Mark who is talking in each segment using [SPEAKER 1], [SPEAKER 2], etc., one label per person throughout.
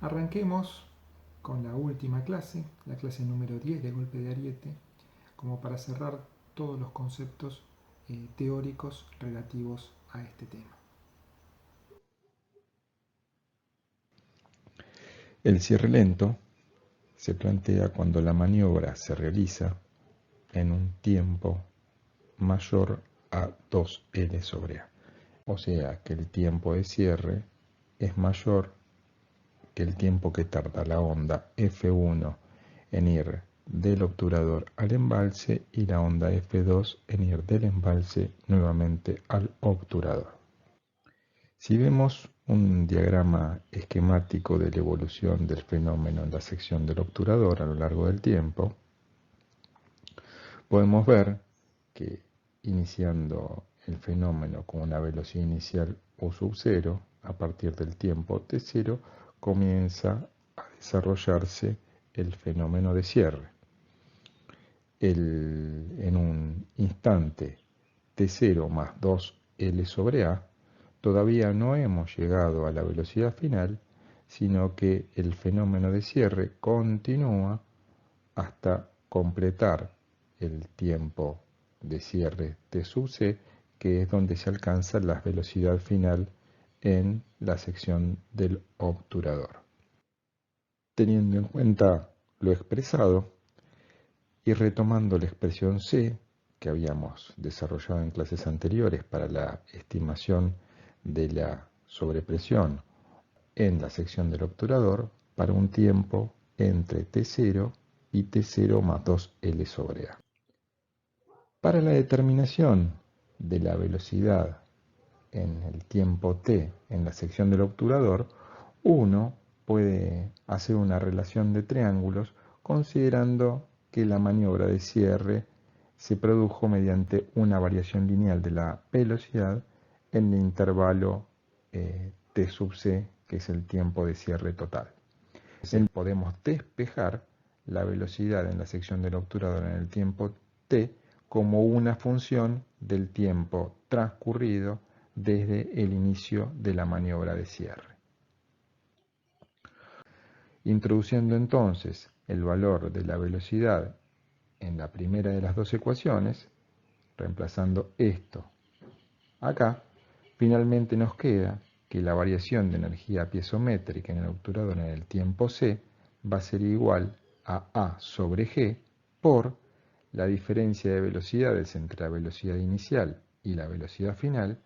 [SPEAKER 1] Arranquemos con la última clase, la clase número 10 de golpe de ariete, como para cerrar todos los conceptos teóricos relativos a este tema.
[SPEAKER 2] El cierre lento se plantea cuando la maniobra se realiza en un tiempo mayor a 2L sobre A. O sea que el tiempo de cierre es mayor que el tiempo que tarda la onda F1 en ir del obturador al embalse y la onda F2 en ir del embalse nuevamente al obturador. Si vemos un diagrama esquemático de la evolución del fenómeno en la sección del obturador a lo largo del tiempo, podemos ver que iniciando el fenómeno con una velocidad inicial U sub 0, a partir del tiempo T0 comienza a desarrollarse el fenómeno de cierre. En un instante T0 más 2L sobre A, todavía no hemos llegado a la velocidad final, sino que el fenómeno de cierre continúa hasta completar el tiempo de cierre T sub C, que es donde se alcanza la velocidad final en la sección del obturador. Teniendo en cuenta lo expresado y retomando la expresión C que habíamos desarrollado en clases anteriores para la estimación de la sobrepresión en la sección del obturador para un tiempo entre T0 y T0 más 2L sobre A. Para la determinación de la velocidad en el tiempo T en la sección del obturador, uno puede hacer una relación de triángulos considerando que la maniobra de cierre se produjo mediante una variación lineal de la velocidad en el intervalo T sub C, que es el tiempo de cierre total. Podemos despejar la velocidad en la sección del obturador en el tiempo T como una función del tiempo transcurrido desde el inicio de la maniobra de cierre. Introduciendo entonces el valor de la velocidad en la primera de las dos ecuaciones, reemplazando esto acá, finalmente nos queda que la variación de energía piezométrica en el obturador en el tiempo C va a ser igual a A sobre G por la diferencia de velocidades entre la velocidad inicial y la velocidad final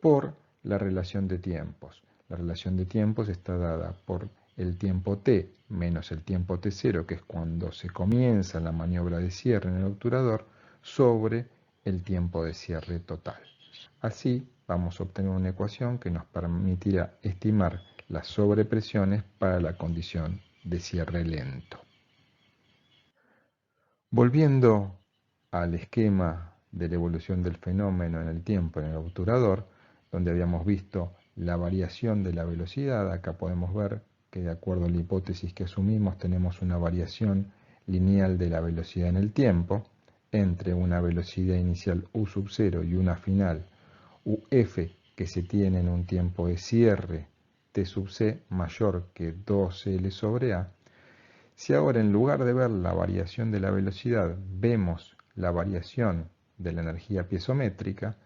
[SPEAKER 2] por la relación de tiempos. La relación de tiempos está dada por el tiempo T menos el tiempo T0, que es cuando se comienza la maniobra de cierre en el obturador, sobre el tiempo de cierre total. Así vamos a obtener una ecuación que nos permitirá estimar las sobrepresiones para la condición de cierre lento. Volviendo al esquema de la evolución del fenómeno en el tiempo en el obturador, donde habíamos visto la variación de la velocidad, acá podemos ver que de acuerdo a la hipótesis que asumimos tenemos una variación lineal de la velocidad en el tiempo entre una velocidad inicial U sub 0 y una final UF que se tiene en un tiempo de cierre T sub C mayor que 2L sobre A. Si ahora en lugar de ver la variación de la velocidad vemos la variación de la energía piezométrica,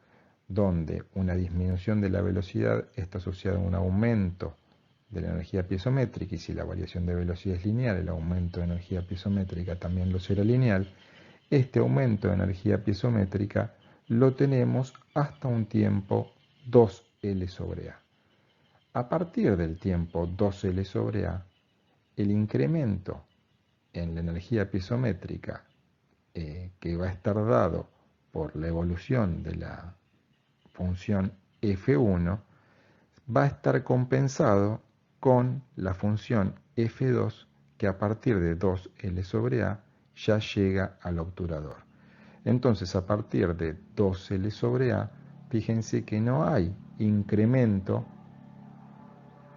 [SPEAKER 2] donde una disminución de la velocidad está asociada a un aumento de la energía piezométrica, y si la variación de velocidad es lineal, el aumento de energía piezométrica también lo será lineal, este aumento de energía piezométrica lo tenemos hasta un tiempo 2L sobre A. A partir del tiempo 2L sobre A, el incremento en la energía piezométrica que va a estar dado por la evolución de la función F1 va a estar compensado con la función F2 que a partir de 2L sobre A ya llega al obturador. Entonces a partir de 2L sobre A, fíjense que no hay incremento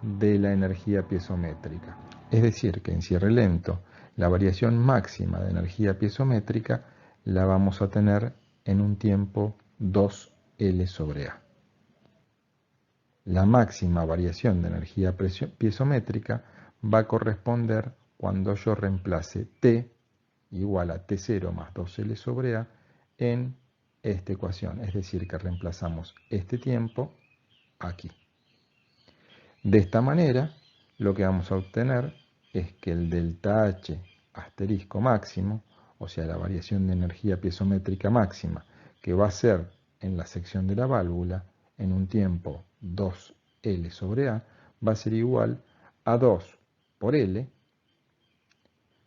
[SPEAKER 2] de la energía piezométrica. Es decir, que en cierre lento, la variación máxima de energía piezométrica la vamos a tener en un tiempo 2L sobre A. La máxima variación de energía piezométrica va a corresponder cuando yo reemplace t igual a t0 más 2L sobre A en esta ecuación. Es decir, que reemplazamos este tiempo aquí. De esta manera, lo que vamos a obtener es que el delta H asterisco máximo, o sea, la variación de energía piezométrica máxima, que va a ser en la sección de la válvula, en un tiempo 2L sobre A, va a ser igual a 2 por L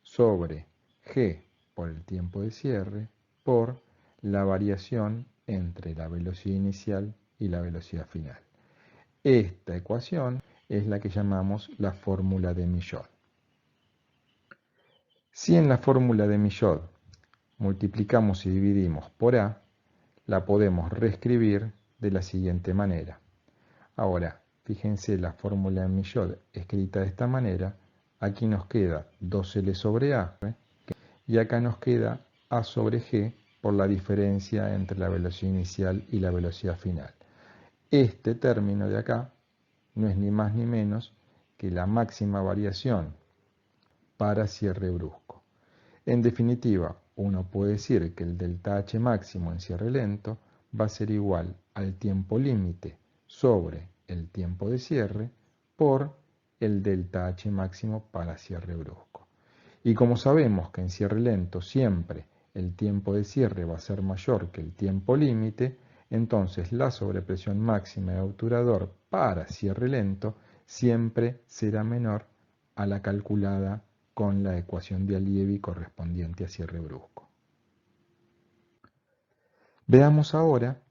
[SPEAKER 2] sobre G por el tiempo de cierre por la variación entre la velocidad inicial y la velocidad final. Esta ecuación es la que llamamos la fórmula de Milhaud. Si en la fórmula de Milhaud multiplicamos y dividimos por A, la podemos reescribir de la siguiente manera. Ahora, fíjense la fórmula de Milhaud escrita de esta manera. Aquí nos queda 2L sobre A y acá nos queda A sobre G por la diferencia entre la velocidad inicial y la velocidad final. Este término de acá no es ni más ni menos que la máxima variación para cierre brusco. En definitiva, uno puede decir que el delta H máximo en cierre lento va a ser igual al tiempo límite sobre el tiempo de cierre por el delta H máximo para cierre brusco. Y como sabemos que en cierre lento siempre el tiempo de cierre va a ser mayor que el tiempo límite, entonces la sobrepresión máxima de obturador para cierre lento siempre será menor a la calculada con la ecuación de Allievi correspondiente a cierre brusco. Veamos ahora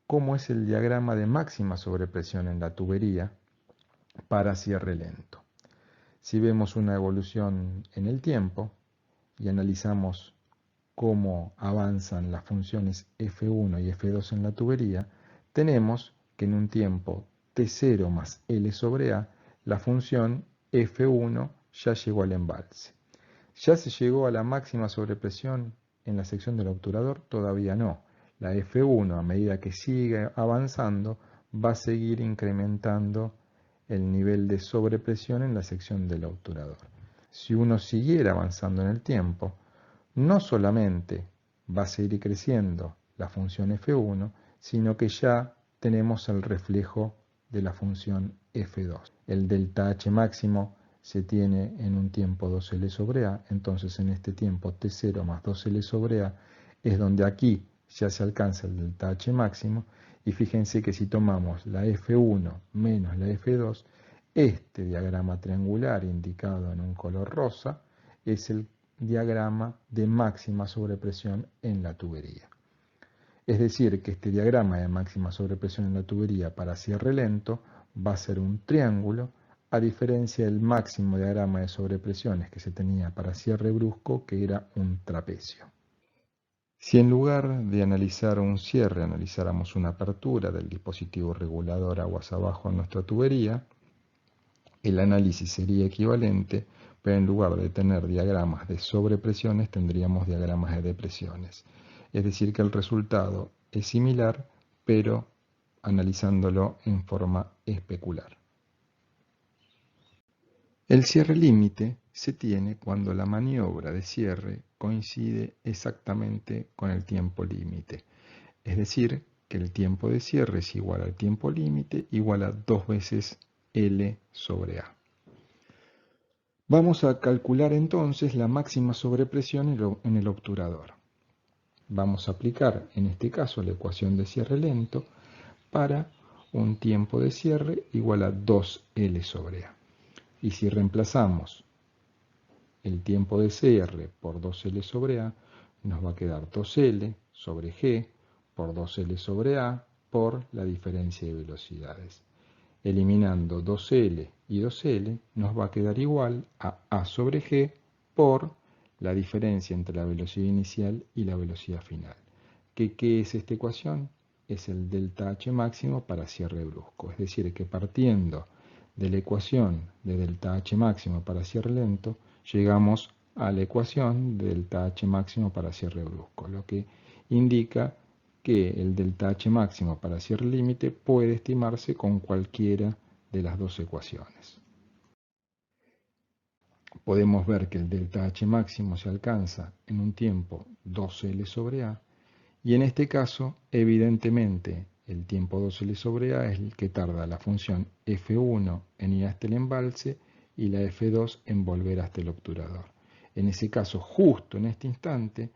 [SPEAKER 2] cómo es el diagrama de máxima sobrepresión en la tubería para cierre lento. Si vemos una evolución en el tiempo y analizamos cómo avanzan las funciones F1 y F2 en la tubería, tenemos que en un tiempo T0 más L sobre A, la función F1 ya llegó al embalse. ¿Ya se llegó a la máxima sobrepresión en la sección del obturador? Todavía no. La F1, a medida que sigue avanzando, va a seguir incrementando el nivel de sobrepresión en la sección del obturador. Si uno siguiera avanzando en el tiempo, no solamente va a seguir creciendo la función F1, sino que ya tenemos el reflejo de la función F2. El delta H máximo se tiene en un tiempo 2L sobre A, entonces en este tiempo T0 más 2L sobre A es donde aquí ya se alcanza el delta H máximo, y fíjense que si tomamos la F1 menos la F2, este diagrama triangular indicado en un color rosa es el diagrama de máxima sobrepresión en la tubería. Es decir, que este diagrama de máxima sobrepresión en la tubería para cierre lento va a ser un triángulo, a diferencia del máximo diagrama de sobrepresiones que se tenía para cierre brusco, que era un trapecio. Si en lugar de analizar un cierre, analizáramos una apertura del dispositivo regulador aguas abajo en nuestra tubería, el análisis sería equivalente, pero en lugar de tener diagramas de sobrepresiones, tendríamos diagramas de depresiones. Es decir, que el resultado es similar, pero analizándolo en forma especular. El cierre límite se tiene cuando la maniobra de cierre coincide exactamente con el tiempo límite. Es decir, que el tiempo de cierre es igual al tiempo límite, igual a 2 veces L sobre A. Vamos a calcular entonces la máxima sobrepresión en el obturador. Vamos a aplicar en este caso la ecuación de cierre lento para un tiempo de cierre igual a 2L sobre A. Y si reemplazamos el tiempo de cierre por 2L sobre A, nos va a quedar 2L sobre G por 2L sobre A por la diferencia de velocidades. Eliminando 2L y 2L nos va a quedar igual a A sobre G por la diferencia entre la velocidad inicial y la velocidad final. ¿Qué es esta ecuación? Es el delta H máximo para cierre brusco. Es decir, que partiendo de la ecuación de delta H máximo para cierre lento, llegamos a la ecuación de delta H máximo para cierre brusco, lo que indica que el delta H máximo para cierre límite puede estimarse con cualquiera de las dos ecuaciones. podemos ver que el delta H máximo se alcanza en un tiempo 2L sobre A, y en este caso, evidentemente, el tiempo 2L sobre A es el que tarda la función F1 en ir hasta el embalse y la F2 en volver hasta el obturador. En ese caso, justo en este instante,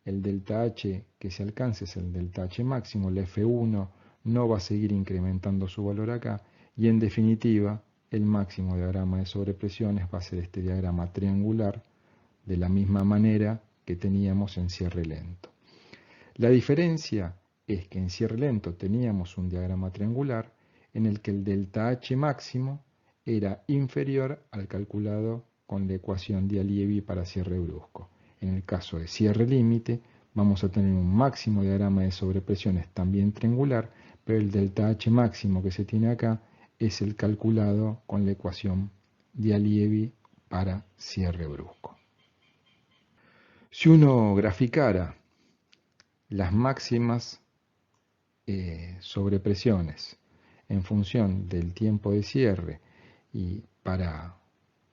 [SPEAKER 2] el delta H que se alcanza es el delta H máximo, la F1 no va a seguir incrementando su valor acá, y en definitiva, el máximo diagrama de sobrepresiones va a ser este diagrama triangular de la misma manera que teníamos en cierre lento. La diferencia es que en cierre lento teníamos un diagrama triangular en el que el delta H máximo era inferior al calculado con la ecuación de Allievi para cierre brusco. En el caso de cierre límite vamos a tener un máximo diagrama de sobrepresiones también triangular, pero el delta H máximo que se tiene acá es el calculado con la ecuación de Allievi para cierre brusco. Si uno graficara las máximas sobrepresiones en función del tiempo de cierre y para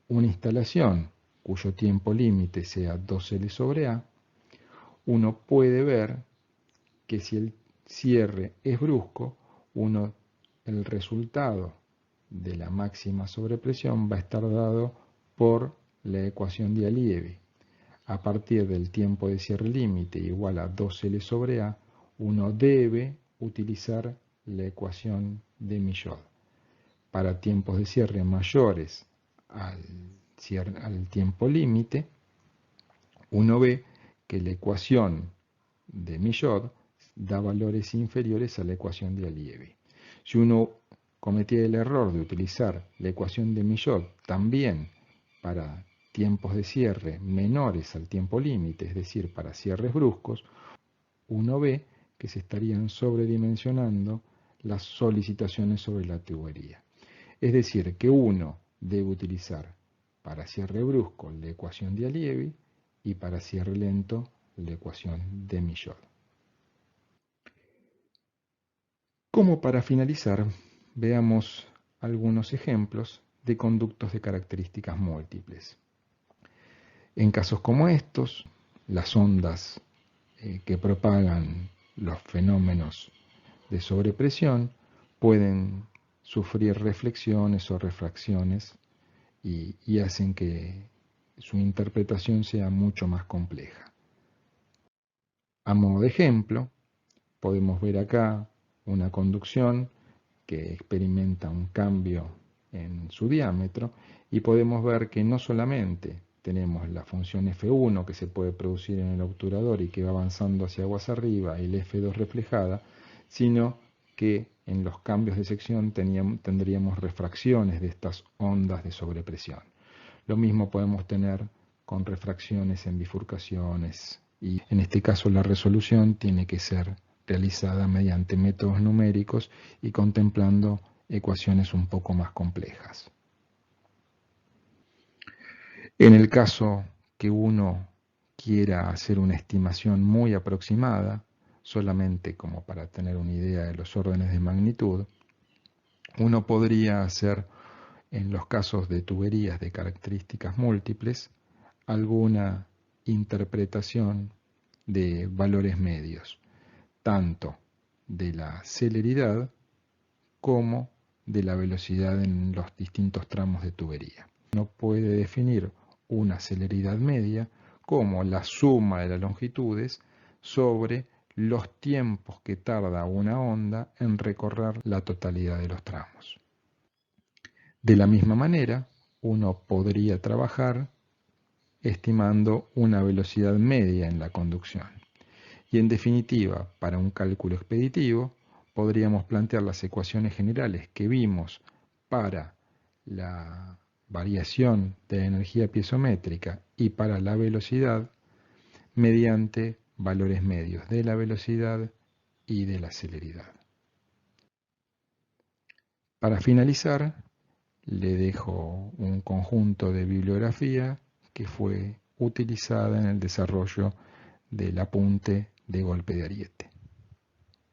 [SPEAKER 2] una instalación cuyo tiempo límite sea 2L sobre A, uno puede ver que si el cierre es brusco, el resultado de la máxima sobrepresión va a estar dado por la ecuación de Allievi. A partir del tiempo de cierre límite igual a 2L sobre A, uno debe utilizar la ecuación de Millot. Para tiempos de cierre mayores al tiempo límite, uno ve que la ecuación de Millot da valores inferiores a la ecuación de Allievi. Si uno cometía el error de utilizar la ecuación de Millot también para tiempos de cierre menores al tiempo límite, es decir, para cierres bruscos, uno ve que se estarían sobredimensionando las solicitaciones sobre la tubería. Es decir, que uno debe utilizar para cierre brusco la ecuación de Allievi y para cierre lento la ecuación de Millot. Como para finalizar, veamos algunos ejemplos de conductos de características múltiples. En casos como estos, las ondas que propagan los fenómenos de sobrepresión pueden sufrir reflexiones o refracciones y hacen que su interpretación sea mucho más compleja. A modo de ejemplo, podemos ver acá una conducción que experimenta un cambio en su diámetro y podemos ver que no solamente tenemos la función F1 que se puede producir en el obturador y que va avanzando hacia aguas arriba y la F2 reflejada, sino que en los cambios de sección tendríamos refracciones de estas ondas de sobrepresión. Lo mismo podemos tener con refracciones en bifurcaciones y en este caso la resolución tiene que ser realizada mediante métodos numéricos y contemplando ecuaciones un poco más complejas. En el caso que uno quiera hacer una estimación muy aproximada, solamente como para tener una idea de los órdenes de magnitud, uno podría hacer, en los casos de tuberías de características múltiples, alguna interpretación de valores medios, tanto de la celeridad como de la velocidad en los distintos tramos de tubería. Uno puede definir una celeridad media como la suma de las longitudes sobre los tiempos que tarda una onda en recorrer la totalidad de los tramos. De la misma manera, uno podría trabajar estimando una velocidad media en la conducción. Y en definitiva, para un cálculo expeditivo, podríamos plantear las ecuaciones generales que vimos para la variación de energía piezométrica y para la velocidad mediante valores medios de la velocidad y de la celeridad. Para finalizar, le dejo un conjunto de bibliografía que fue utilizada en el desarrollo del apunte de golpe de ariete.